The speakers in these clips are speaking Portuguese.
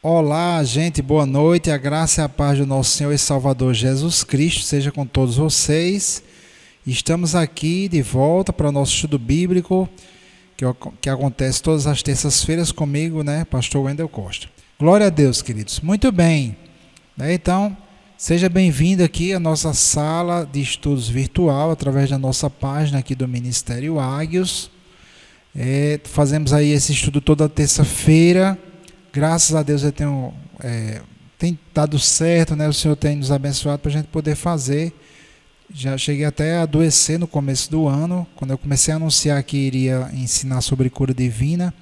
Olá, gente, boa noite. A graça e a paz do nosso Senhor e Salvador Jesus Cristo seja com todos vocês. Estamos aqui de volta para o nosso estudo bíblico, que acontece todas as terças-feiras comigo, Pastor Wendel Costa. Glória a Deus, queridos. Muito bem. Então, seja bem-vindo aqui à nossa sala de estudos virtual, através da nossa página aqui do Ministério Águios. Fazemos aí esse estudo toda terça-feira. Graças a Deus tem dado certo, O Senhor tem nos abençoado para a gente poder fazer. Já cheguei até a adoecer no começo do ano, quando eu comecei a anunciar que iria ensinar sobre cura divina.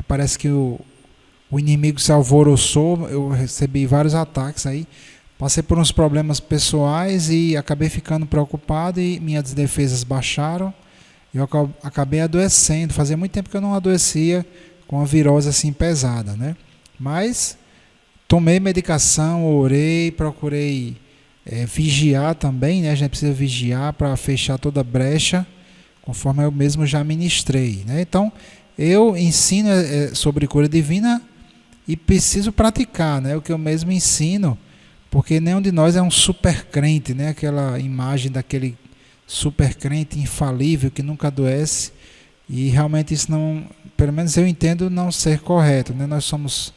Parece que o inimigo se alvoroçou, eu recebi vários ataques aí. Passei por uns problemas pessoais e acabei ficando preocupado e minhas defesas baixaram. Eu acabei adoecendo. Fazia muito tempo que eu não adoecia com uma virose assim pesada, Mas tomei medicação, orei, procurei vigiar também, A gente precisa vigiar para fechar toda a brecha, conforme eu mesmo já ministrei, Então, eu ensino sobre cura divina e preciso praticar, O que eu mesmo ensino, porque nenhum de nós é um super crente, Aquela imagem daquele super crente infalível que nunca adoece. E realmente isso não, pelo menos eu entendo não ser correto, Nós somos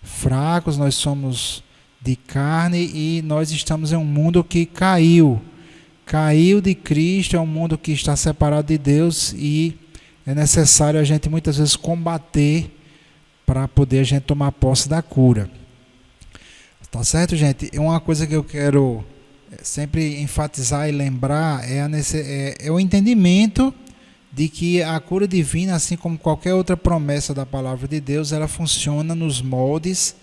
fracos, nós somos de carne e nós estamos em um mundo que caiu de Cristo, é um mundo que está separado de Deus e é necessário a gente muitas vezes combater para poder a gente tomar posse da cura. Tá certo, gente? Uma coisa que eu quero sempre enfatizar e lembrar é o entendimento de que a cura divina, assim como qualquer outra promessa da palavra de Deus, ela funciona nos moldes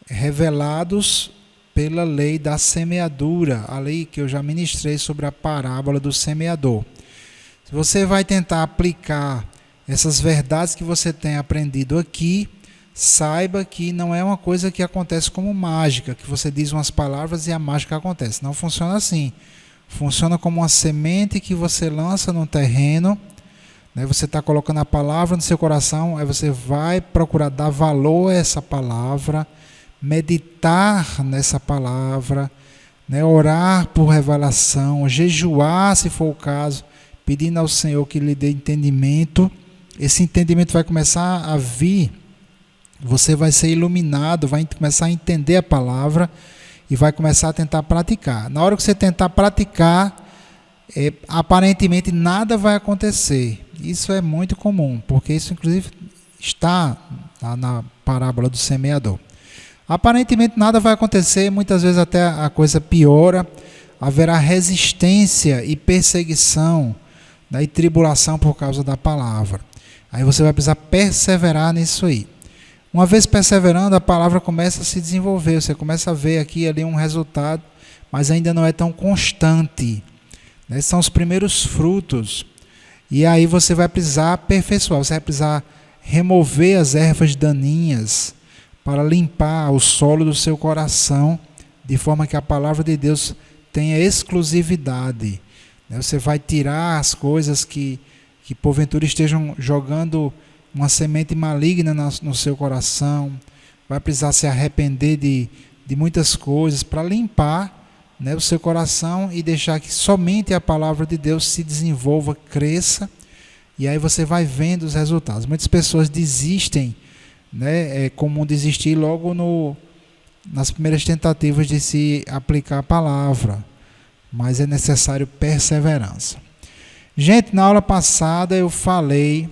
revelados pela lei da semeadura, a lei que eu já ministrei sobre a parábola do semeador. Se você vai tentar aplicar essas verdades que você tem aprendido aqui, saiba que não é uma coisa que acontece como mágica, que você diz umas palavras e a mágica acontece. Não funciona assim. Funciona como uma semente que você lança no terreno. Você está colocando a palavra no seu coração, aí você vai procurar dar valor a essa palavra, meditar nessa palavra, orar por revelação, jejuar, se for o caso, pedindo ao Senhor que lhe dê entendimento. Esse entendimento vai começar a vir, você vai ser iluminado, vai começar a entender a palavra e vai começar a tentar praticar. Na hora que você tentar praticar, aparentemente nada vai acontecer. Isso é muito comum, porque isso inclusive está lá na parábola do semeador. Aparentemente nada vai acontecer, muitas vezes até a coisa piora, haverá resistência e perseguição, e tribulação por causa da palavra. Aí você vai precisar perseverar nisso aí. Uma vez perseverando, a palavra começa a se desenvolver, você começa a ver aqui e ali um resultado, mas ainda não é tão constante. São os primeiros frutos. E aí você vai precisar aperfeiçoar, você vai precisar remover as ervas daninhas para limpar o solo do seu coração, de forma que a palavra de Deus tenha exclusividade. Você vai tirar as coisas que porventura estejam jogando uma semente maligna no seu coração, vai precisar se arrepender de muitas coisas para limpar o seu coração e deixar que somente a palavra de Deus se desenvolva, cresça, e aí você vai vendo os resultados. Muitas pessoas desistem, é comum desistir logo nas primeiras tentativas de se aplicar a palavra, mas é necessário perseverança. Gente, na aula passada eu falei,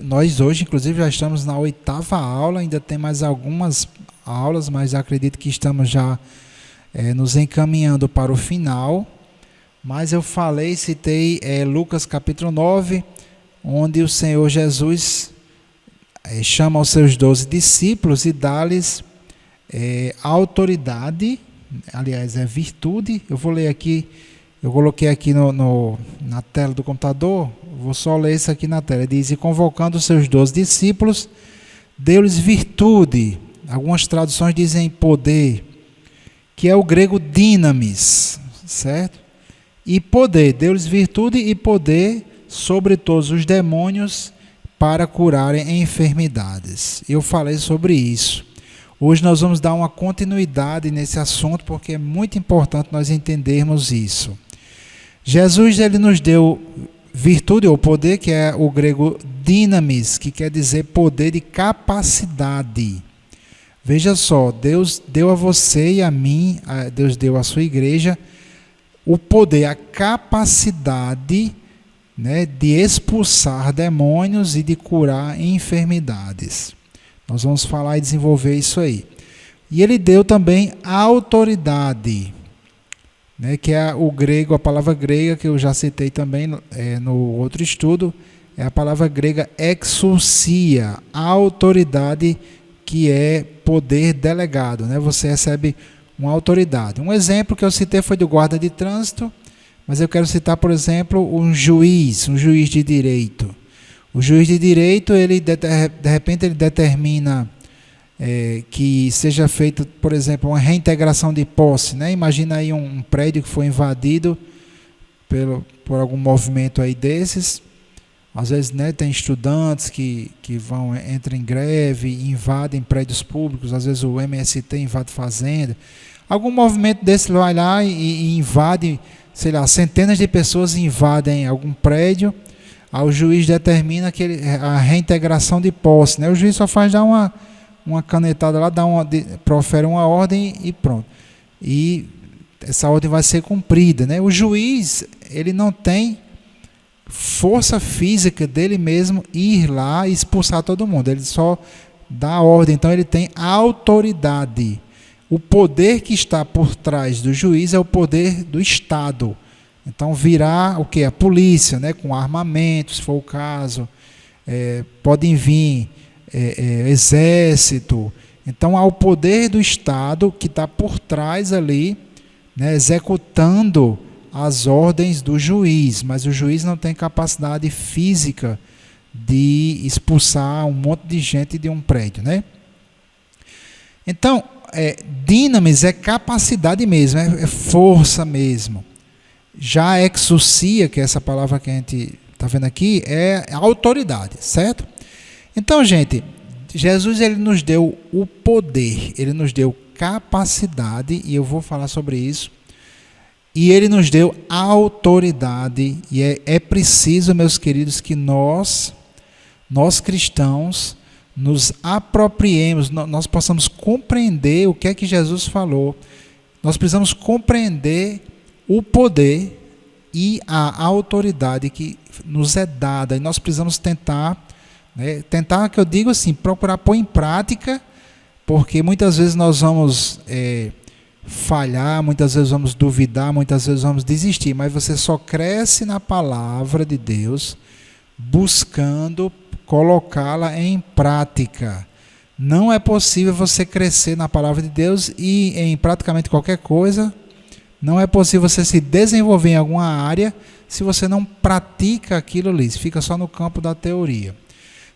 nós hoje inclusive já estamos na 8ª aula, ainda tem mais algumas aulas, mas acredito que estamos já nos encaminhando para o final. Mas eu citei Lucas capítulo 9, onde o Senhor Jesus chama os seus 12 discípulos e dá-lhes autoridade, aliás, virtude. Eu vou ler aqui, eu coloquei aqui na tela do computador, vou só ler isso aqui na tela. Diz: e convocando os seus 12 discípulos, deu-lhes virtude. Algumas traduções dizem poder, que é o grego dinamis, certo? E poder, deu-lhes virtude e poder sobre todos os demônios, para curarem enfermidades. Eu falei sobre isso. Hoje nós vamos dar uma continuidade nesse assunto, porque é muito importante nós entendermos isso. Jesus, ele nos deu virtude ou poder, que é o grego dynamis, que quer dizer poder e capacidade. Veja só, Deus deu a você e a mim, Deus deu à sua igreja, o poder, a capacidade, né, de expulsar demônios e de curar enfermidades. Nós vamos falar e desenvolver isso aí. E ele deu também a autoridade, né, que é o grego, a palavra grega que eu já citei também no outro estudo, é a palavra grega exousia, a autoridade que é poder delegado, né? Você recebe uma autoridade. Um exemplo que eu citei foi do guarda de trânsito, mas eu quero citar, por exemplo, um juiz de direito. O juiz de direito, ele de repente ele determina que seja feita, por exemplo, uma reintegração de posse, né? Imagina aí um prédio que foi invadido por algum movimento aí desses. Às vezes, né, tem estudantes que entram em greve, invadem prédios públicos, às vezes o MST invade fazenda. Algum movimento desse vai lá e invade, sei lá, centenas de pessoas invadem algum prédio. Aí o juiz determina a reintegração de posse, né? O juiz só faz dar uma canetada lá, profere uma ordem e pronto. E essa ordem vai ser cumprida, né? O juiz, ele não tem força física dele mesmo ir lá e expulsar todo mundo. Ele só dá a ordem, então ele tem a autoridade. O poder que está por trás do juiz é o poder do Estado. Então virá o que? A polícia, né, com armamento, se for o caso. Podem vir exército. Então há o poder do Estado que está por trás ali, né, executando as ordens do juiz, mas o juiz não tem capacidade física de expulsar um monte de gente de um prédio, né? Então, dynamis é capacidade mesmo, é força mesmo. Já exousia, que é essa palavra que a gente está vendo aqui, é autoridade, certo? Então, gente, Jesus, ele nos deu o poder, ele nos deu capacidade, e eu vou falar sobre isso. E ele nos deu autoridade, e é preciso, meus queridos, que nós cristãos, nos apropriemos, nós possamos compreender o que é que Jesus falou. Nós precisamos compreender o poder e a autoridade que nos é dada, e nós precisamos tentar, né, que eu digo assim, procurar pôr em prática, porque muitas vezes nós vamos falhar, muitas vezes vamos duvidar, muitas vezes vamos desistir, mas você só cresce na palavra de Deus buscando colocá-la em prática. Não é possível você crescer na palavra de Deus e em praticamente qualquer coisa. Não é possível você se desenvolver em alguma área se você não pratica aquilo ali, se fica só no campo da teoria.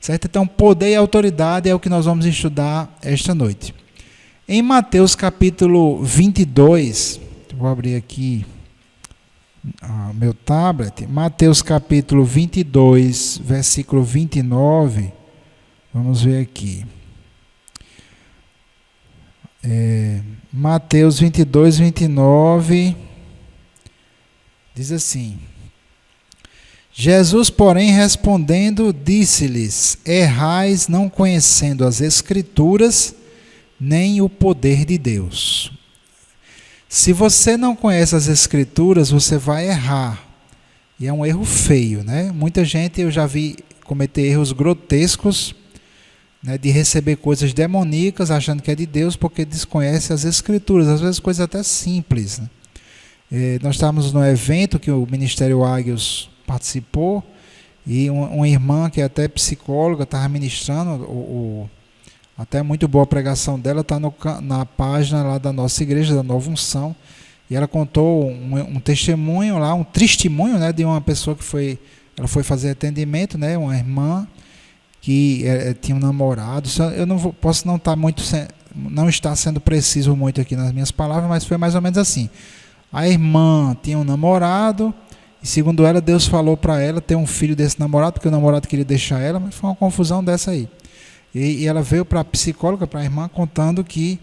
Certo? Então, poder e autoridade é o que nós vamos estudar esta noite. Em Mateus capítulo 22, vou abrir aqui meu tablet, Mateus capítulo 22, versículo 29, vamos ver aqui. Mateus 22, 29, diz assim: Jesus, porém, respondendo, disse-lhes: errais não conhecendo as Escrituras, nem o poder de Deus. Se você não conhece as Escrituras, você vai errar. E é um erro feio, né? Muita gente eu já vi cometer erros grotescos, né, de receber coisas demoníacas achando que é de Deus porque desconhece as Escrituras, às vezes coisas até simples, né? Nós estávamos no evento que o Ministério Águios participou e uma irmã que é até psicóloga estava ministrando, até muito boa a pregação dela, está na página lá da nossa igreja, da Nova Unção, e ela contou um testemunho lá, um testemunho, né, de uma pessoa que ela foi fazer atendimento, né, uma irmã que tinha um namorado. Eu posso não estar sendo preciso muito aqui nas minhas palavras, mas foi mais ou menos assim. A irmã tinha um namorado E segundo ela, Deus falou para ela ter um filho desse namorado, porque o namorado queria deixar ela, mas foi uma confusão dessa aí. E ela veio para a psicóloga, para a irmã, contando que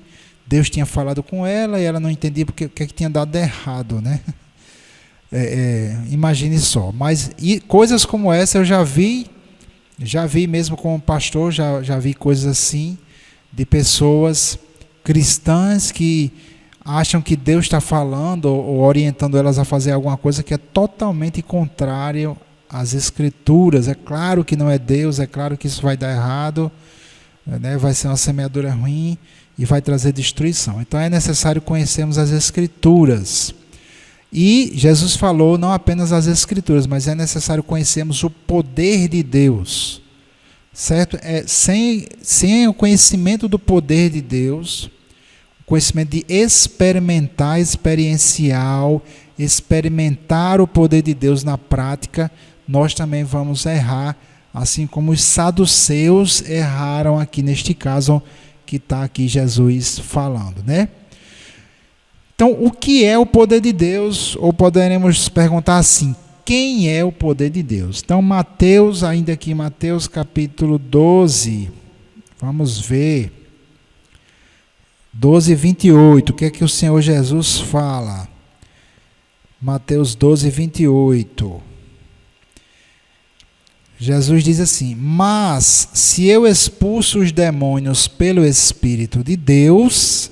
Deus tinha falado com ela e ela não entendia o que tinha dado errado, né? Imagine só. Mas coisas como essa eu já vi mesmo como pastor, já vi coisas assim, de pessoas cristãs que acham que Deus está falando ou orientando elas a fazer alguma coisa que é totalmente contrário às Escrituras. É claro que não é Deus, é claro que isso vai dar errado, né? Vai ser uma semeadura ruim e vai trazer destruição. Então é necessário conhecermos as Escrituras. E Jesus falou não apenas as Escrituras, mas é necessário conhecermos o poder de Deus. Certo? Sem o conhecimento do poder de Deus, o conhecimento de experimentar, experiencial, experimentar o poder de Deus na prática, nós também vamos errar, assim como os saduceus erraram aqui neste caso que está aqui Jesus falando, né? Então, o que é o poder de Deus? Ou poderemos perguntar assim, quem é o poder de Deus? Então, Mateus, ainda aqui, Mateus capítulo 12, vamos ver, 12, 28, o que é que o Senhor Jesus fala? Mateus 12, 28. Jesus diz assim, mas se eu expulso os demônios pelo Espírito de Deus,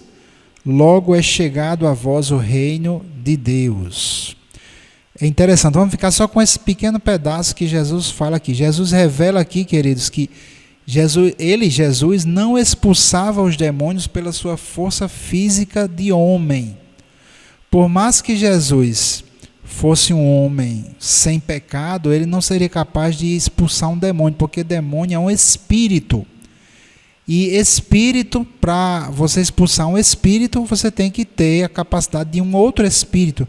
logo é chegado a vós o reino de Deus. É interessante, vamos ficar só com esse pequeno pedaço que Jesus fala aqui. Jesus revela aqui, queridos, que Jesus não expulsava os demônios pela sua força física de homem. Por mais que Jesus fosse um homem sem pecado, ele não seria capaz de expulsar um demônio, porque demônio é um espírito. E espírito, para você expulsar um espírito, você tem que ter a capacidade de um outro espírito.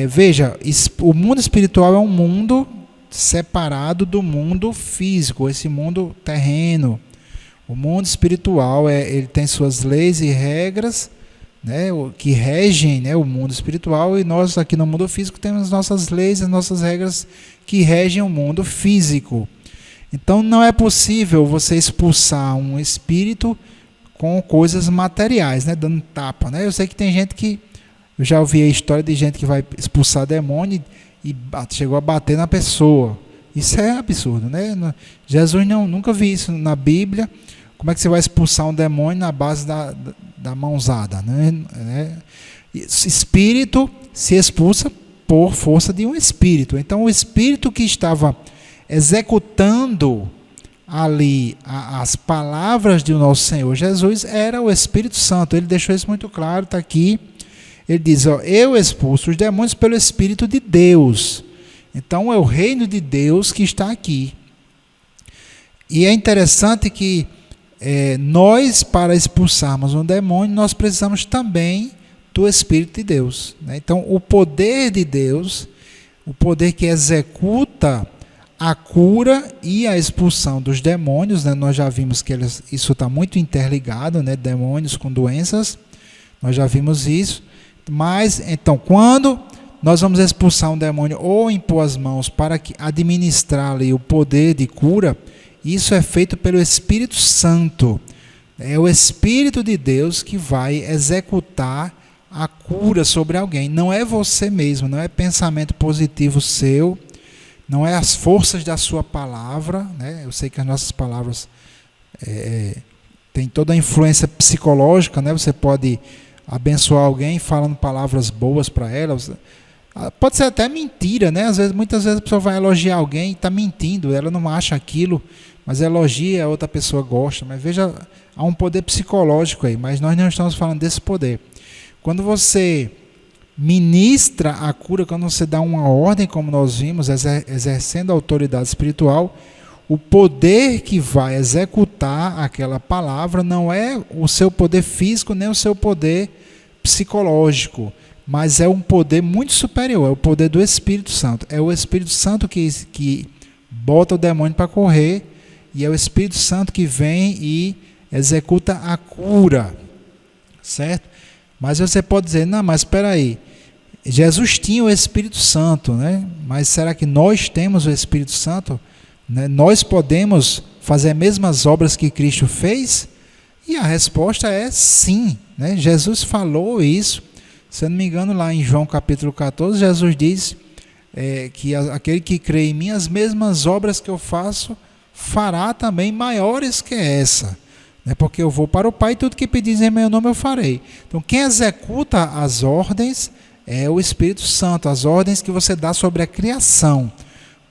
Veja, o mundo espiritual é um mundo separado do mundo físico, esse mundo terreno. O mundo espiritual ele tem suas leis e regras, né, que regem, né, o mundo espiritual, e nós aqui no mundo físico temos nossas leis e nossas regras que regem o mundo físico. Então não é possível você expulsar um espírito com coisas materiais, né, dando tapa, né? Eu sei que tem gente que, eu já ouvi a história de gente que vai expulsar demônio e chegou a bater na pessoa. Isso é absurdo, né? Jesus nunca vi isso na Bíblia. Como é que você vai expulsar um demônio na base da mãozada, né? Espírito se expulsa por força de um espírito. Então o espírito que estava executando ali as palavras do nosso Senhor Jesus era o Espírito Santo. Ele deixou isso muito claro, está aqui. Ele diz, eu expulso os demônios pelo Espírito de Deus. Então é o reino de Deus que está aqui. E é interessante que nós, para expulsarmos um demônio, nós precisamos também do Espírito de Deus, né? Então o poder de Deus, o poder que executa a cura e a expulsão dos demônios, né? Nós já vimos que isso está muito interligado, né? Demônios com doenças, nós já vimos isso. Mas, então, quando nós vamos expulsar um demônio ou impor as mãos para administrar ali o poder de cura, isso é feito pelo Espírito Santo. É o Espírito de Deus que vai executar a cura sobre alguém. Não é você mesmo, não é pensamento positivo seu, não é as forças da sua palavra, né? Eu sei que as nossas palavras têm toda a influência psicológica, né? Você pode abençoar alguém falando palavras boas para ela. Pode ser até mentira, né? Muitas vezes a pessoa vai elogiar alguém e está mentindo, ela não acha aquilo, mas elogia, a outra pessoa gosta. Mas veja, há um poder psicológico aí, mas nós não estamos falando desse poder. Quando você ministra a cura, quando você dá uma ordem, como nós vimos, exercendo a autoridade espiritual, o poder que vai executar aquela palavra não é o seu poder físico, nem o seu poder psicológico, mas é um poder muito superior, é o poder do Espírito Santo. É o Espírito Santo que bota o demônio para correr, e é o Espírito Santo que vem e executa a cura, certo? Mas você pode dizer, não, mas espera aí, Jesus tinha o Espírito Santo, né? Mas será que nós temos o Espírito Santo? Né? Nós podemos fazer as mesmas obras que Cristo fez? E a resposta é sim, né? Jesus falou isso, se eu não me engano, lá em João capítulo 14, Jesus diz que aquele que crê em mim, as mesmas obras que eu faço, fará também maiores que essa, né? Porque eu vou para o Pai e tudo que pedis em meu nome eu farei. Então quem executa as ordens é o Espírito Santo, as ordens que você dá sobre a criação.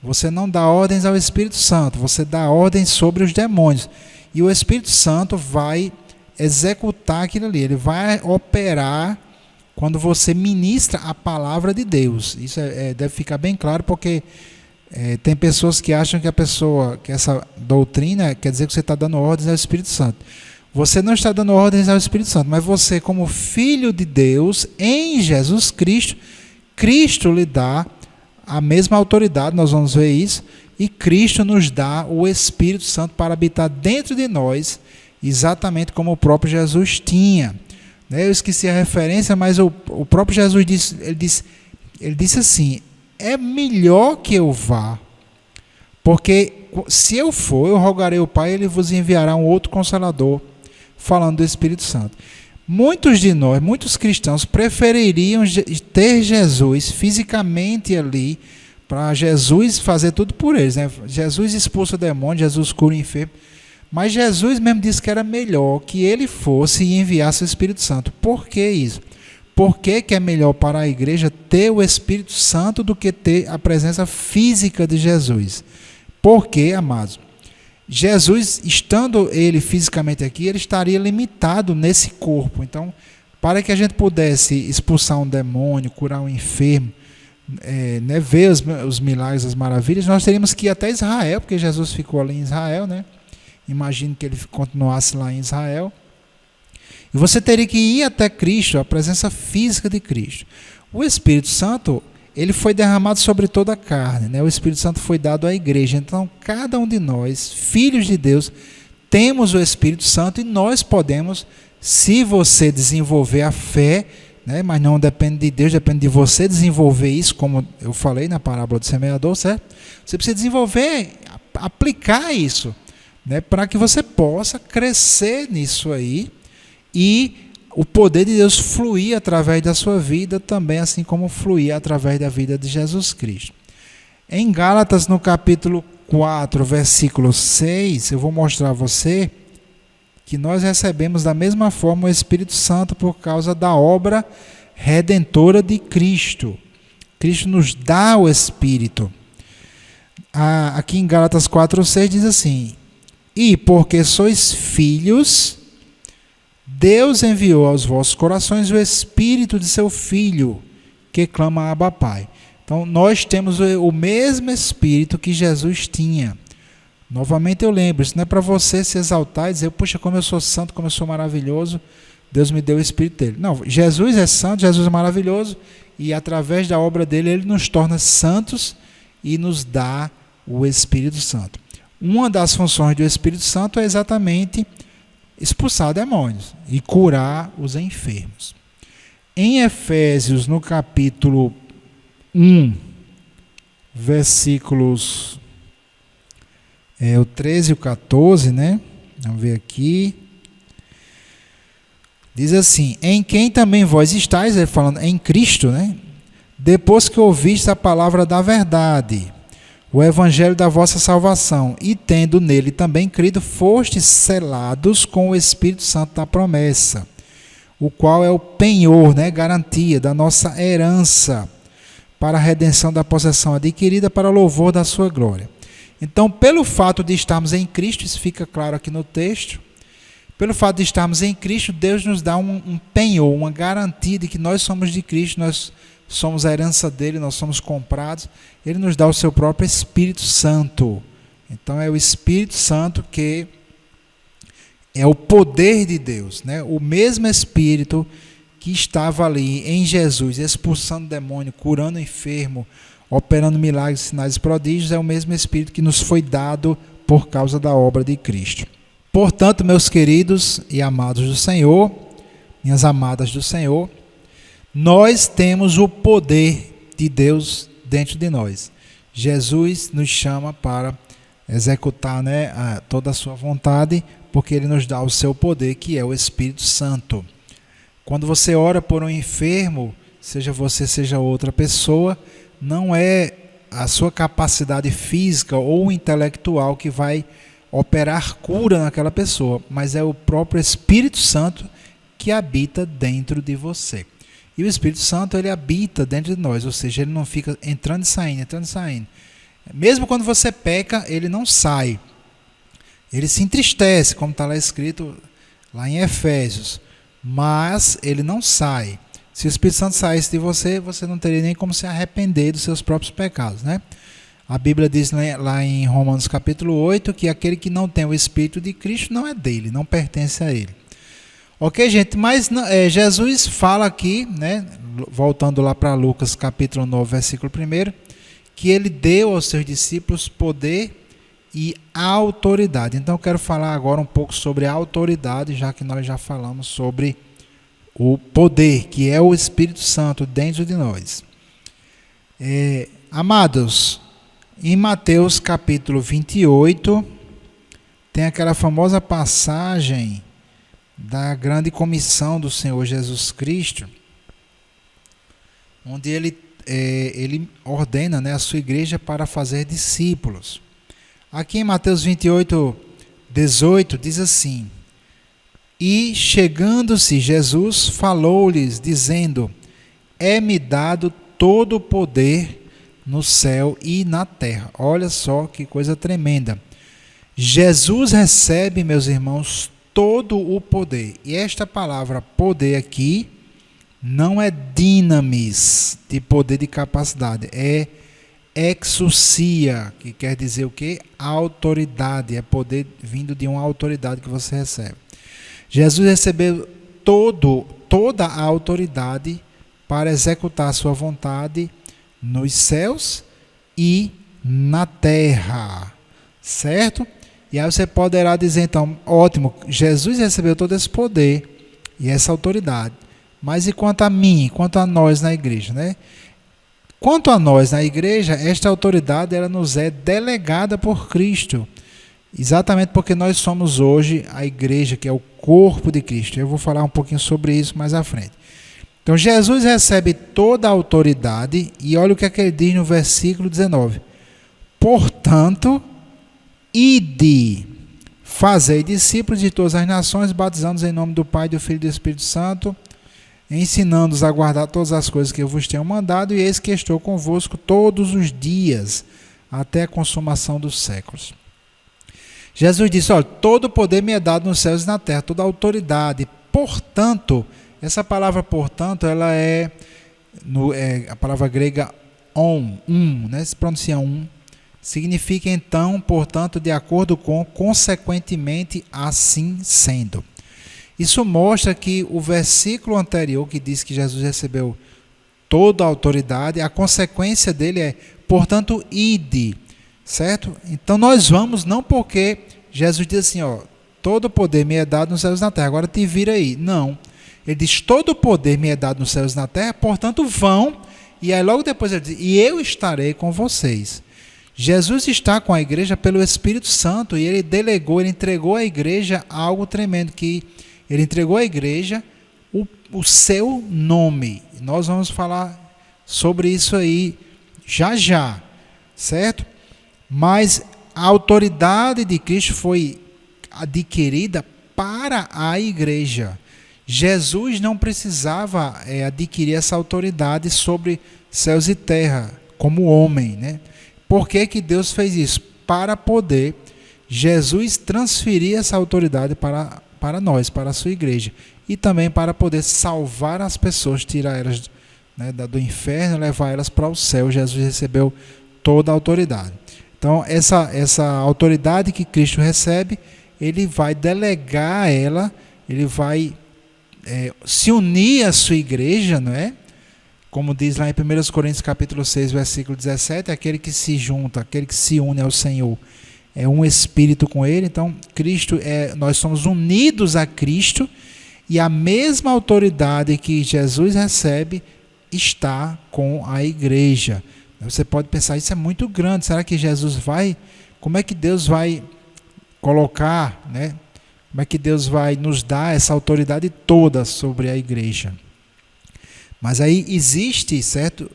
Você não dá ordens ao Espírito Santo, você dá ordens sobre os demônios. E o Espírito Santo vai executar aquilo ali, ele vai operar quando você ministra a palavra de Deus. Isso deve ficar bem claro, porque tem pessoas que acham que essa doutrina quer dizer que você está dando ordens ao Espírito Santo. Você não está dando ordens ao Espírito Santo, mas você, como filho de Deus, em Jesus Cristo, Cristo lhe dá a mesma autoridade, nós vamos ver isso, e Cristo nos dá o Espírito Santo para habitar dentro de nós, exatamente como o próprio Jesus tinha. Eu esqueci a referência, mas o próprio Jesus disse assim: é melhor que eu vá, porque se eu for, eu rogarei ao Pai, ele vos enviará um outro Consolador, falando do Espírito Santo. Muitos de nós, muitos cristãos, prefeririam ter Jesus fisicamente ali, para Jesus fazer tudo por eles, né? Jesus expulsa o demônio, Jesus cura o enfermo, mas Jesus mesmo disse que era melhor que ele fosse e enviasse o Espírito Santo. Por que isso? Por que é melhor para a igreja ter o Espírito Santo do que ter a presença física de Jesus? Porque, amados, Jesus, estando ele fisicamente aqui, ele estaria limitado nesse corpo. Então, para que a gente pudesse expulsar um demônio, curar um enfermo, ver os milagres, as maravilhas, nós teríamos que ir até Israel, porque Jesus ficou ali em Israel, né? Imagino que ele continuasse lá em Israel. E você teria que ir até Cristo, a presença física de Cristo. O Espírito Santo, ele foi derramado sobre toda a carne, né? O Espírito Santo foi dado à igreja. Então, cada um de nós, filhos de Deus, temos o Espírito Santo e nós podemos, se você desenvolver a fé, né? Mas não depende de Deus, depende de você desenvolver isso, como eu falei na parábola do semeador, certo? Você precisa desenvolver, aplicar isso, né? Para que você possa crescer nisso aí e o poder de Deus fluir através da sua vida também, assim como fluir através da vida de Jesus Cristo. Em Gálatas, no capítulo 4, versículo 6, eu vou mostrar a você que nós recebemos da mesma forma o Espírito Santo por causa da obra redentora de Cristo. Cristo nos dá o Espírito. Aqui em Gálatas 4, 6 diz assim: e porque sois filhos, Deus enviou aos vossos corações o Espírito de seu Filho, que clama Abba Pai. Então, nós temos o mesmo Espírito que Jesus tinha. Novamente eu lembro, isso não é para você se exaltar e dizer, puxa, como eu sou santo, como eu sou maravilhoso, Deus me deu o Espírito dele. Não, Jesus é santo, Jesus é maravilhoso, e através da obra dele, ele nos torna santos e nos dá o Espírito Santo. Uma das funções do Espírito Santo é exatamente expulsar demônios e curar os enfermos. Em Efésios, no capítulo 1, versículos o 13 e o 14, né? Vamos ver aqui. Diz assim: em quem também vós estáis, ele falando em Cristo, né? Depois que ouvistes a palavra da verdade, o evangelho da vossa salvação, e tendo nele também crido, fostes selados com o Espírito Santo da promessa, o qual é o penhor, né, garantia da nossa herança, para a redenção da possessão adquirida, para o louvor da sua glória. Então, pelo fato de estarmos em Cristo, isso fica claro aqui no texto, pelo fato de estarmos em Cristo, Deus nos dá um penhor, uma garantia de que nós somos de Cristo, nós somos a herança dele, nós somos comprados. Ele nos dá o seu próprio Espírito Santo. Então é o Espírito Santo que é o poder de Deus, né? O mesmo Espírito que estava ali em Jesus, expulsando demônio, curando enfermo, operando milagres, sinais e prodígios, é o mesmo Espírito que nos foi dado por causa da obra de Cristo. Portanto, meus queridos e amados do Senhor, minhas amadas do Senhor, nós temos o poder de Deus dentro de nós. Jesus nos chama para executar, né, toda a sua vontade, porque Ele nos dá o seu poder, que é o Espírito Santo. Quando você ora por um enfermo, seja você, seja outra pessoa, não é a sua capacidade física ou intelectual que vai operar cura naquela pessoa, mas é o próprio Espírito Santo que habita dentro de você. E o Espírito Santo, ele habita dentro de nós, ou seja, ele não fica entrando e saindo, entrando e saindo. Mesmo quando você peca, ele não sai. Ele se entristece, como está lá escrito lá em Efésios, mas ele não sai. Se o Espírito Santo saísse de você, você não teria nem como se arrepender dos seus próprios pecados, né? A Bíblia diz lá em Romanos capítulo 8 que aquele que não tem o Espírito de Cristo não é dele, não pertence a ele. Ok, gente? Mas Jesus fala aqui, né, voltando lá para Lucas capítulo 9, versículo 1, que ele deu aos seus discípulos poder e autoridade. Então eu quero falar agora um pouco sobre a autoridade, já que nós já falamos sobre o poder, que é o Espírito Santo dentro de nós. Amados, em Mateus capítulo 28, tem aquela famosa passagem da grande comissão do Senhor Jesus Cristo, onde ele ordena, né, a sua igreja para fazer discípulos. Aqui em Mateus 28, 18, diz assim: E chegando-se Jesus, falou-lhes, dizendo: É-me dado todo o poder no céu e na terra. Olha só que coisa tremenda. Jesus recebe, meus irmãos, todo o poder. E esta palavra poder aqui não é dinamis, de poder de capacidade, é exousia, que quer dizer o quê? Autoridade, é poder vindo de uma autoridade que você recebe. Jesus recebeu toda a autoridade para executar a sua vontade nos céus e na terra, certo? E aí você poderá dizer, então, ótimo, Jesus recebeu todo esse poder e essa autoridade, mas e quanto a mim, quanto a nós na igreja, né? Quanto a nós na igreja, esta autoridade ela nos é delegada por Cristo, exatamente porque nós somos hoje a igreja, que é o corpo de Cristo. Eu vou falar um pouquinho sobre isso mais à frente. Então, Jesus recebe toda a autoridade e olha o que é que ele diz no versículo 19. Portanto, ide, fazei discípulos de todas as nações, batizando-os em nome do Pai, do Filho e do Espírito Santo, ensinando-os a guardar todas as coisas que eu vos tenho mandado, e eis que estou convosco todos os dias, até a consumação dos séculos. Jesus disse, olha, todo o poder me é dado nos céus e na terra, toda a autoridade. Portanto, essa palavra portanto, ela é a palavra grega né? Se pronuncia significa então, portanto, de acordo com, consequentemente, assim sendo. Isso mostra que o versículo anterior, que diz que Jesus recebeu toda a autoridade, a consequência dele é, portanto, ide, certo? Então nós vamos, não porque Jesus diz assim, ó, todo o poder me é dado nos céus e na terra, agora te vira aí. Não. Ele diz, todo o poder me é dado nos céus e na terra, portanto vão, e aí logo depois ele diz, e eu estarei com vocês. Jesus está com a igreja pelo Espírito Santo, e ele delegou, ele entregou à igreja algo tremendo, que ele entregou à igreja o seu nome. Nós vamos falar sobre isso aí já, certo? Mas a autoridade de Cristo foi adquirida para a igreja. Jesus não precisava adquirir essa autoridade sobre céus e terra, como homem, né? Por que que Deus fez isso? Para poder Jesus transferir essa autoridade para nós, para a sua igreja, e também para poder salvar as pessoas, tirar elas, né, do inferno, levar elas para o céu. Jesus recebeu toda a autoridade. Então, essa autoridade que Cristo recebe, ele vai delegar a ela, ele vai se unir à sua igreja, não é? Como diz lá em 1 Coríntios capítulo 6, versículo 17, aquele que se junta, aquele que se une ao Senhor, é um espírito com ele. Então, nós somos unidos a Cristo, E a mesma autoridade que Jesus recebe está com a igreja. Você pode pensar, isso é muito grande, será que Jesus vai, como é que Deus vai colocar, né? Como é que Deus vai nos dar essa autoridade toda sobre a igreja? Mas aí existe, certo?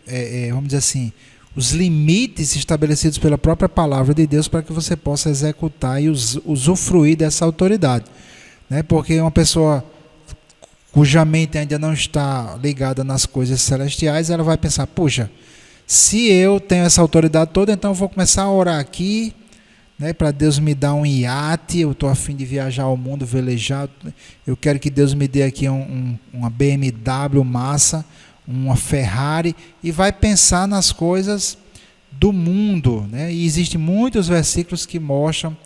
Vamos dizer assim, os limites estabelecidos pela própria palavra de Deus para que você possa executar e usufruir dessa autoridade, né? Porque uma pessoa cuja mente ainda não está ligada nas coisas celestiais, ela vai pensar, puxa, se eu tenho essa autoridade toda, então eu vou começar a orar aqui, né, para Deus me dar um iate, eu estou a fim de viajar ao mundo, velejar, eu quero que Deus me dê aqui uma BMW massa, uma Ferrari, e vai pensar nas coisas do mundo, né? E existem muitos versículos que mostram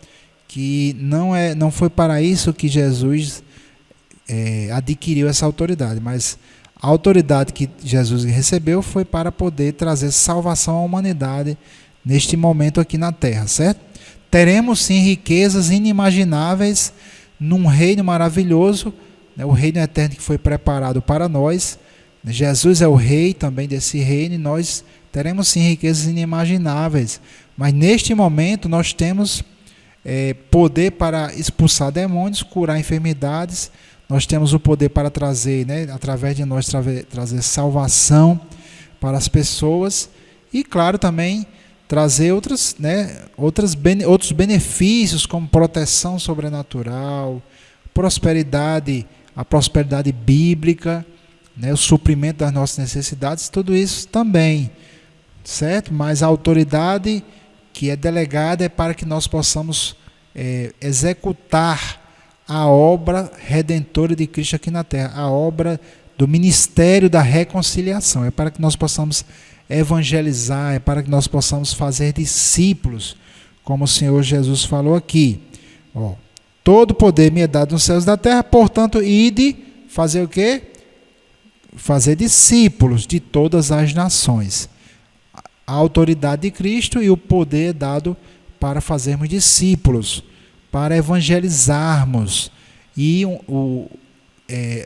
que não foi para isso que Jesus adquiriu essa autoridade, mas a autoridade que Jesus recebeu foi para poder trazer salvação à humanidade neste momento aqui na terra, certo? Teremos sim riquezas inimagináveis num reino maravilhoso, né? O reino eterno que foi preparado para nós. Jesus é o rei também desse reino e nós teremos sim riquezas inimagináveis. Mas neste momento nós temos poder para expulsar demônios, curar enfermidades. Nós temos o poder para trazer, né, através de nós, trazer salvação para as pessoas. E claro também trazer outros benefícios, como proteção sobrenatural, prosperidade, a prosperidade bíblica, né, o suprimento das nossas necessidades, tudo isso também, certo? Mas a autoridade que é delegada é para que nós possamos executar a obra redentora de Cristo aqui na terra, a obra do ministério da reconciliação, é para que nós possamos evangelizar, é para que nós possamos fazer discípulos, como o Senhor Jesus falou aqui. Todo poder me é dado nos céus e da terra, portanto, ide fazer o quê? Fazer discípulos de todas as nações. A autoridade de Cristo e o poder é dado para fazermos discípulos, para evangelizarmos. E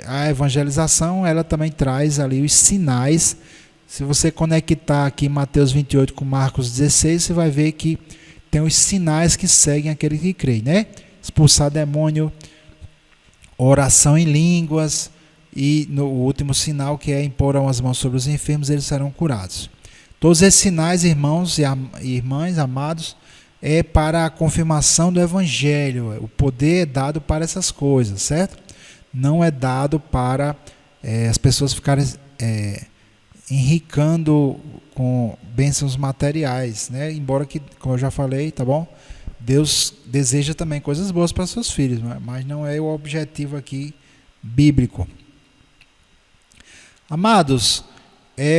a evangelização, ela também traz ali os sinais. Se você conectar aqui Mateus 28 com Marcos 16, você vai ver que tem os sinais que seguem aquele que crê, né? Expulsar demônio, oração em línguas e no último sinal, que é impor as mãos sobre os enfermos, eles serão curados. Todos esses sinais, irmãos e irmãs amados, é para a confirmação do evangelho. O poder é dado para essas coisas, certo? Não é dado para as pessoas ficarem enricando com bênçãos materiais, né? Embora que, como eu já falei, tá bom? Deus deseja também coisas boas para seus filhos, mas não é o objetivo aqui bíblico. Amados,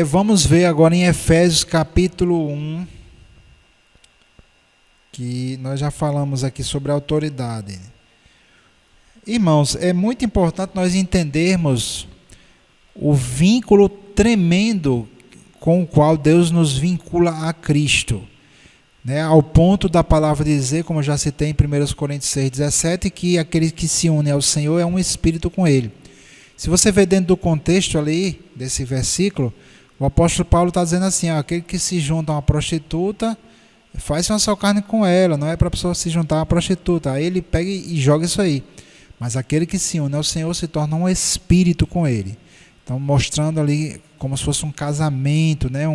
vamos ver agora em Efésios capítulo 1, que nós já falamos aqui sobre a autoridade. Irmãos, é muito importante nós entendermos o vínculo tremendo com o qual Deus nos vincula a Cristo, né? Ao ponto da palavra dizer, como eu já citei em 1 Coríntios 6,17, que aquele que se une ao Senhor é um espírito com Ele. Se você ver dentro do contexto ali, desse versículo, o apóstolo Paulo está dizendo assim, aquele que se junta a uma prostituta, faz uma só carne com ela, não é para a pessoa se juntar a uma prostituta. Aí ele pega e joga isso aí. Mas aquele que se une ao Senhor se torna um espírito com Ele. Então, mostrando ali como se fosse um casamento, né?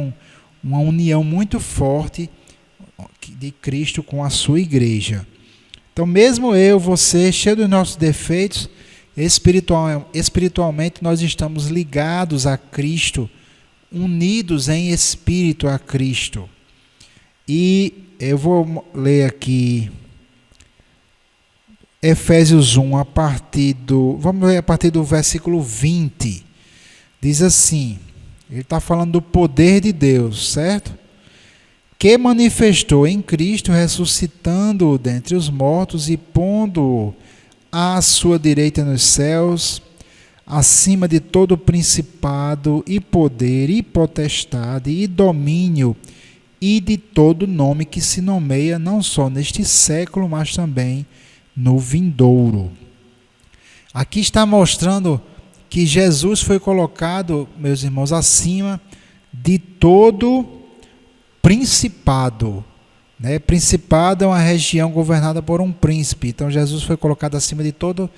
Uma união muito forte de Cristo com a sua igreja. Então, mesmo eu, você, cheio dos nossos defeitos, espiritualmente nós estamos ligados a Cristo, unidos em espírito a Cristo. E eu vou ler aqui Efésios 1, vamos ler a partir do versículo 20. Diz assim, ele está falando do poder de Deus, certo? Que manifestou em Cristo, ressuscitando-o dentre os mortos e pondo-o à sua direita nos céus, acima de todo principado e poder e potestade e domínio e de todo nome que se nomeia não só neste século, mas também no vindouro. Aqui está mostrando que Jesus foi colocado, meus irmãos, acima de todo principado. Né? Principado é uma região governada por um príncipe. Então Jesus foi colocado acima de toda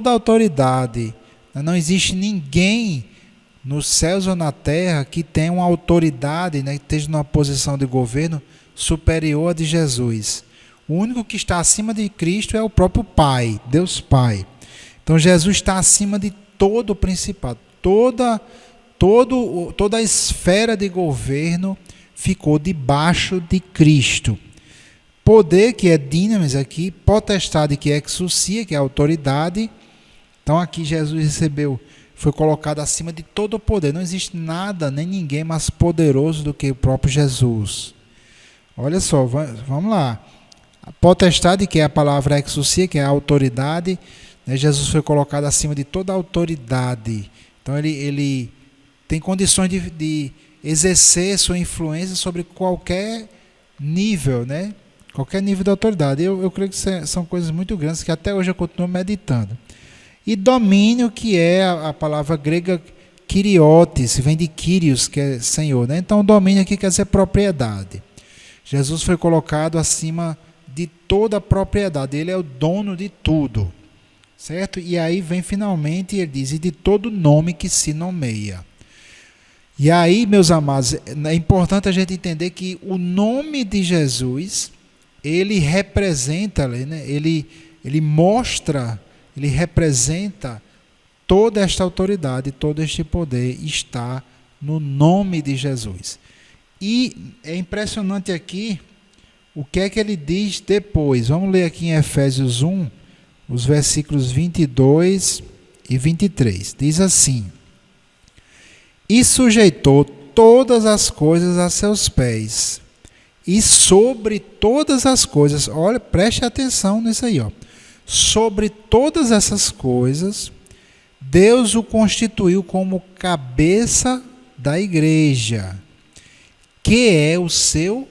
autoridade. Não existe ninguém nos céus ou na terra que tenha uma autoridade, né, que esteja numa posição de governo superior à de Jesus. O único que está acima de Cristo é o próprio Pai, Deus Pai. Então Jesus está acima de todo o principado. Toda a esfera de governo ficou debaixo de Cristo. Poder, que é dinamis aqui, potestade, que é exousia, que é autoridade. Então aqui Jesus foi colocado acima de todo o poder. Não existe nada, nem ninguém mais poderoso do que o próprio Jesus. Olha só, vamos lá. A potestade, que é a palavra exousia, que é a autoridade, né? Jesus foi colocado acima de toda a autoridade. Então ele tem condições de exercer sua influência sobre qualquer nível, né? Qualquer nível de autoridade. Eu creio que são coisas muito grandes que até hoje eu continuo meditando. E domínio, que é a palavra grega Kyriotes, vem de Kyrios, que é Senhor. Né? Então, domínio aqui quer dizer propriedade. Jesus foi colocado acima de toda a propriedade. Ele é o dono de tudo. Certo? E aí vem finalmente, ele diz, e de todo nome que se nomeia. E aí, meus amados, é importante a gente entender que o nome de Jesus, ele representa, né? ele mostra, ele representa toda esta autoridade, todo este poder está no nome de Jesus. E é impressionante aqui o que é que ele diz depois. Vamos ler aqui em Efésios 1, os versículos 22 e 23. Diz assim: e sujeitou todas as coisas a seus pés, e sobre todas as coisas, olha, preste atenção nisso aí, ó. Sobre todas essas coisas, Deus o constituiu como cabeça da igreja, que é o seu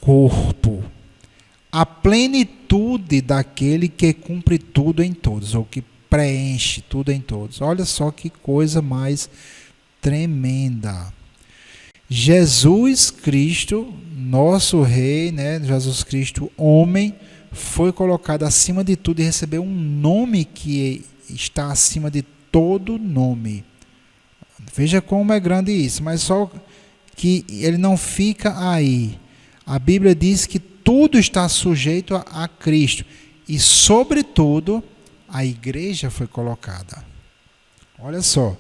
corpo, a plenitude daquele que cumpre tudo em todos, ou que preenche tudo em todos. Olha só que coisa mais tremenda. Jesus Cristo, nosso Rei, né? Jesus Cristo, homem, foi colocado acima de tudo e recebeu um nome que está acima de todo nome. Veja como é grande isso, mas só que ele não fica aí. A Bíblia diz que tudo está sujeito a Cristo e, sobretudo, a igreja foi colocada. Olha só.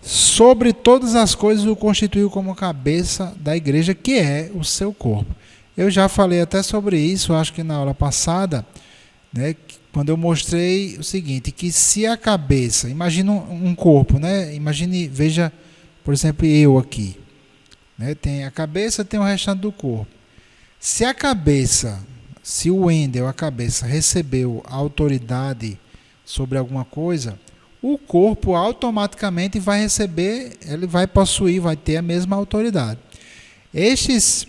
Sobre todas as coisas o constituiu como cabeça da igreja, que é o seu corpo. Eu já falei até sobre isso, acho que na aula passada, né, quando eu mostrei o seguinte, que se a cabeça, imagina um corpo, né, veja, por exemplo, eu aqui, né, tem a cabeça, tem o restante do corpo. Se o Wendel, a cabeça, recebeu a autoridade sobre alguma coisa, o corpo automaticamente vai receber, ele vai possuir, vai ter a mesma autoridade. Estes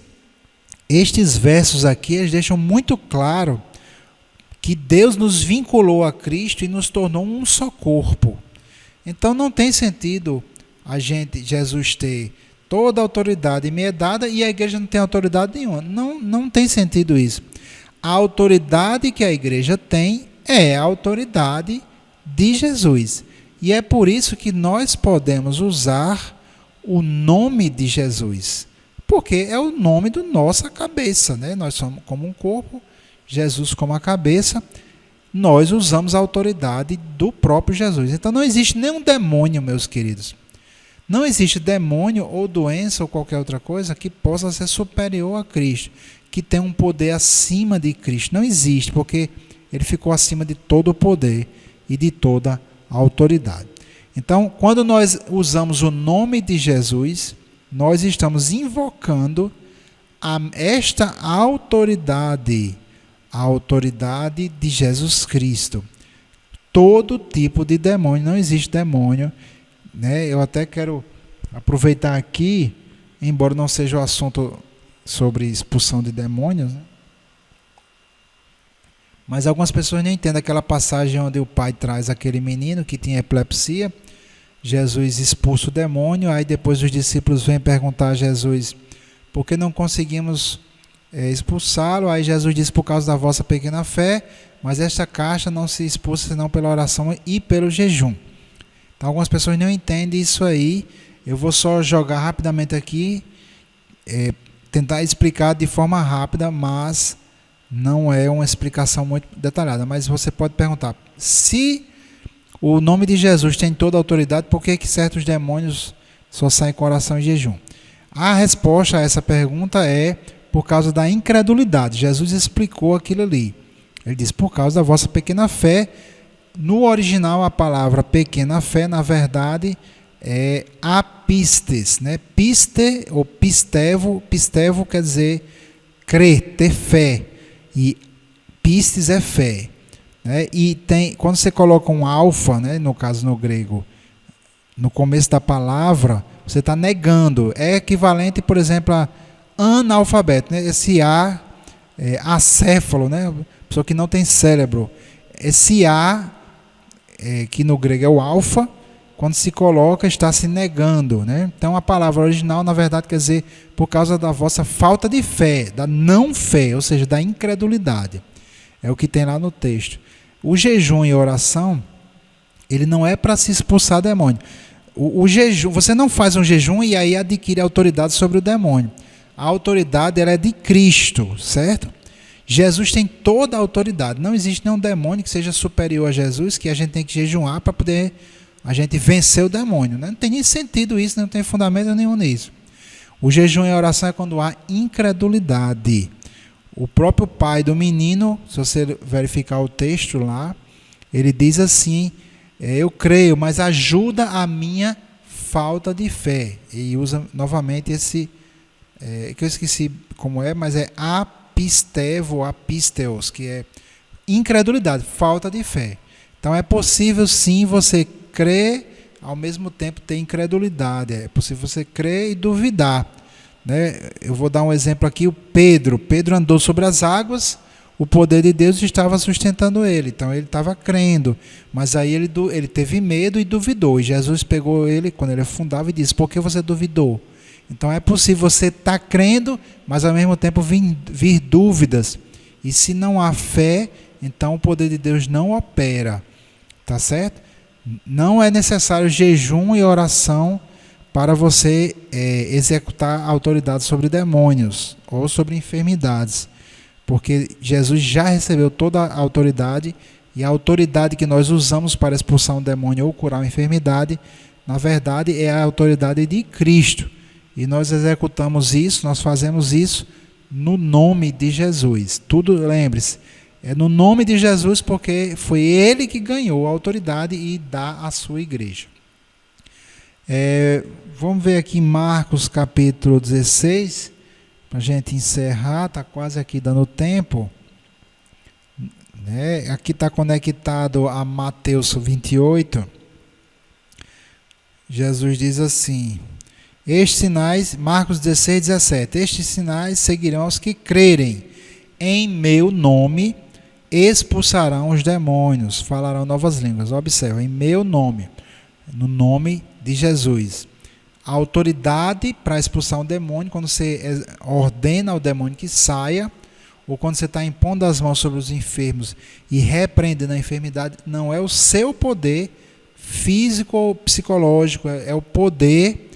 versos aqui, eles deixam muito claro que Deus nos vinculou a Cristo e nos tornou um só corpo. Então não tem sentido Jesus ter toda a autoridade me é dada e a igreja não tem autoridade nenhuma. Não tem sentido isso. A autoridade que a igreja tem é a autoridade de Jesus. E é por isso que nós podemos usar o nome de Jesus, porque é o nome da nossa cabeça, né? Nós somos como um corpo, Jesus como a cabeça, nós usamos a autoridade do próprio Jesus. Então não existe nenhum demônio, meus queridos. Não existe demônio ou doença ou qualquer outra coisa que possa ser superior a Cristo, que tem um poder acima de Cristo. Não existe, porque ele ficou acima de todo o poder e de toda a autoridade. Então, quando nós usamos o nome de Jesus, nós estamos invocando esta autoridade, a autoridade de Jesus Cristo. Todo tipo de demônio, não existe demônio, né? Eu até quero aproveitar aqui, embora não seja o assunto sobre expulsão de demônios, né? Mas algumas pessoas não entendem aquela passagem onde o pai traz aquele menino que tinha epilepsia, Jesus expulsa o demônio, aí depois os discípulos vêm perguntar a Jesus por que não conseguimos expulsá-lo. Aí Jesus diz: por causa da vossa pequena fé, mas esta caixa não se expulsa senão pela oração e pelo jejum. Então algumas pessoas não entendem isso aí. Eu vou só jogar rapidamente aqui, tentar explicar de forma rápida, mas não é uma explicação muito detalhada. Mas você pode perguntar: se o nome de Jesus tem toda a autoridade, por que certos demônios só saem com oração e jejum? A resposta a essa pergunta é por causa da incredulidade. Jesus explicou aquilo ali. Ele diz: por causa da vossa pequena fé. No original, a palavra pequena fé, na verdade, é apistes, né? Piste ou pistevo quer dizer crer, ter fé. E pistes é fé. Né? E quando você coloca um alfa, né, no caso no grego, no começo da palavra, você está negando. É equivalente, por exemplo, a analfabeto. Né? Esse A, acéfalo, né? Pessoa que não tem cérebro. Esse A, que no grego é o alfa, quando se coloca, está se negando. Né? Então a palavra original, na verdade, quer dizer por causa da vossa falta de fé, da não fé, ou seja, da incredulidade. É o que tem lá no texto. O jejum e oração, ele não é para se expulsar demônio. O jejum, você não faz um jejum e aí adquire autoridade sobre o demônio. A autoridade, ela é de Cristo, certo? Jesus tem toda a autoridade. Não existe nenhum demônio que seja superior a Jesus, que a gente tem que jejuar para poder a gente vencer o demônio. Né? Não tem nem sentido isso, não tem fundamento nenhum nisso. O jejum e a oração é quando há incredulidade. O próprio pai do menino, se você verificar o texto lá, ele diz assim: eu creio, mas ajuda a minha falta de fé. E usa novamente esse, que eu esqueci como é, mas é apistevo, apisteos, que é incredulidade, falta de fé. Então é possível sim você crer, ao mesmo tempo ter incredulidade. É possível você crer e duvidar. Né? Eu vou dar um exemplo aqui: o Pedro andou sobre as águas, o poder de Deus estava sustentando ele, então ele estava crendo, mas aí ele teve medo e duvidou, e Jesus pegou ele quando ele afundava e disse: por que você duvidou? Então é possível você estar crendo, mas ao mesmo tempo vir dúvidas, e se não há fé, então o poder de Deus não opera, tá certo? Não é necessário jejum e oração para você executar autoridade sobre demônios ou sobre enfermidades, porque Jesus já recebeu toda a autoridade, e a autoridade que nós usamos para expulsar um demônio ou curar uma enfermidade, na verdade é a autoridade de Cristo, e nós executamos isso, nós fazemos isso no nome de Jesus. Tudo, lembre-se, é no nome de Jesus, porque foi Ele que ganhou a autoridade e dá à sua igreja. Vamos ver aqui Marcos capítulo 16, para a gente encerrar, está quase aqui dando tempo. Né? Aqui está conectado a Mateus 28. Jesus diz assim: estes sinais, Marcos 16, 17, estes sinais seguirão os que crerem em meu nome, expulsarão os demônios, falarão novas línguas. Observa, em meu nome, no nome de Jesus. A autoridade para expulsar um demônio, quando você ordena ao demônio que saia, ou quando você está impondo as mãos sobre os enfermos e repreendendo a enfermidade, não é o seu poder físico ou psicológico, é o poder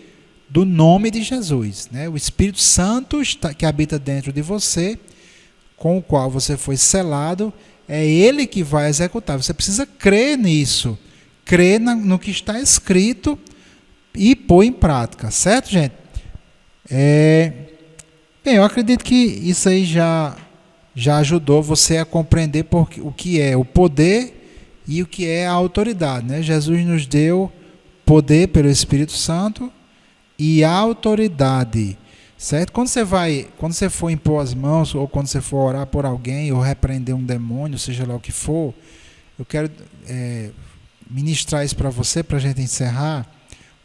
do nome de Jesus. Né? O Espírito Santo que habita dentro de você, com o qual você foi selado, é Ele que vai executar. Você precisa crer nisso, crer no que está escrito e pôr em prática, certo, gente? Bem, eu acredito que isso aí já ajudou você a compreender o que é o poder e o que é a autoridade. Né? Jesus nos deu poder pelo Espírito Santo e autoridade, certo? Quando você for impor as mãos, ou quando você for orar por alguém, ou repreender um demônio, seja lá o que for, eu quero ministrar isso para você, para a gente encerrar.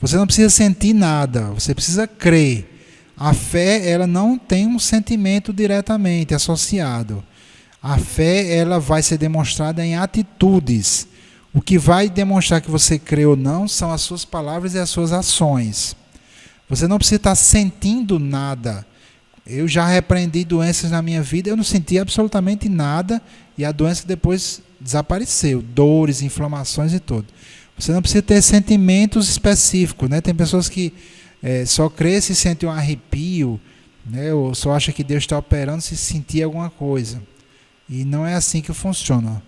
Você não precisa sentir nada, você precisa crer. A fé, ela não tem um sentimento diretamente associado. A fé, ela vai ser demonstrada em atitudes. O que vai demonstrar que você crê ou não são as suas palavras e as suas ações. Você não precisa estar sentindo nada. Eu já repreendi doenças na minha vida, eu não senti absolutamente nada e a doença depois desapareceu. Dores, inflamações e tudo. Você não precisa ter sentimentos específicos, né? Tem pessoas que só crê se sente um arrepio, né? Ou só acha que Deus está operando se sentir alguma coisa. E não é assim que funciona.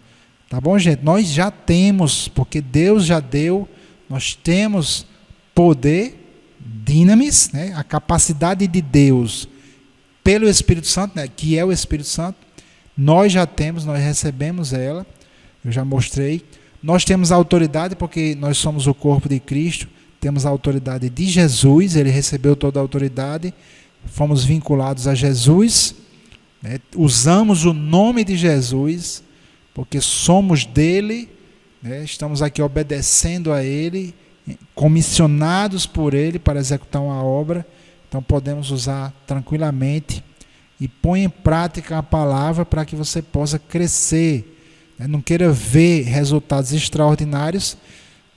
Tá bom, gente? Nós já temos, porque Deus já deu, nós temos poder, dinamis, né? A capacidade de Deus pelo Espírito Santo, né? Que é o Espírito Santo. Nós já temos, nós recebemos ela, eu já mostrei. Nós temos a autoridade porque nós somos o corpo de Cristo, temos a autoridade de Jesus, ele recebeu toda a autoridade, fomos vinculados a Jesus, né? Usamos o nome de Jesus, porque somos dele, né? Estamos aqui obedecendo a ele, comissionados por ele para executar uma obra, então podemos usar tranquilamente e põe em prática a palavra para que você possa crescer. Não queira ver resultados extraordinários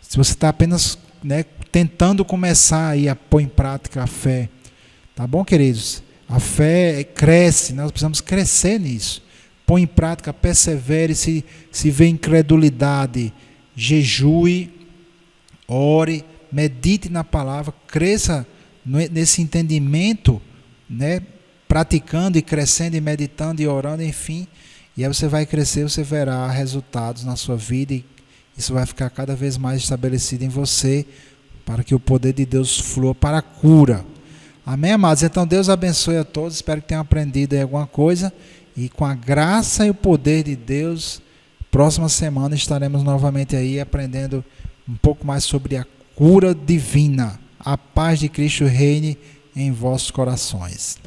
se você está apenas, né, tentando começar aí a pôr em prática a fé. Tá bom, queridos? A fé cresce, nós precisamos crescer nisso. Põe em prática, persevere, se vê incredulidade, jejue, ore, medite na palavra, cresça nesse entendimento, né, praticando e crescendo e meditando e orando, enfim. E aí você vai crescer, você verá resultados na sua vida e isso vai ficar cada vez mais estabelecido em você para que o poder de Deus flua para a cura. Amém, amados? Então Deus abençoe a todos, espero que tenham aprendido aí alguma coisa e com a graça e o poder de Deus, próxima semana estaremos novamente aí aprendendo um pouco mais sobre a cura divina. A paz de Cristo reine em vossos corações.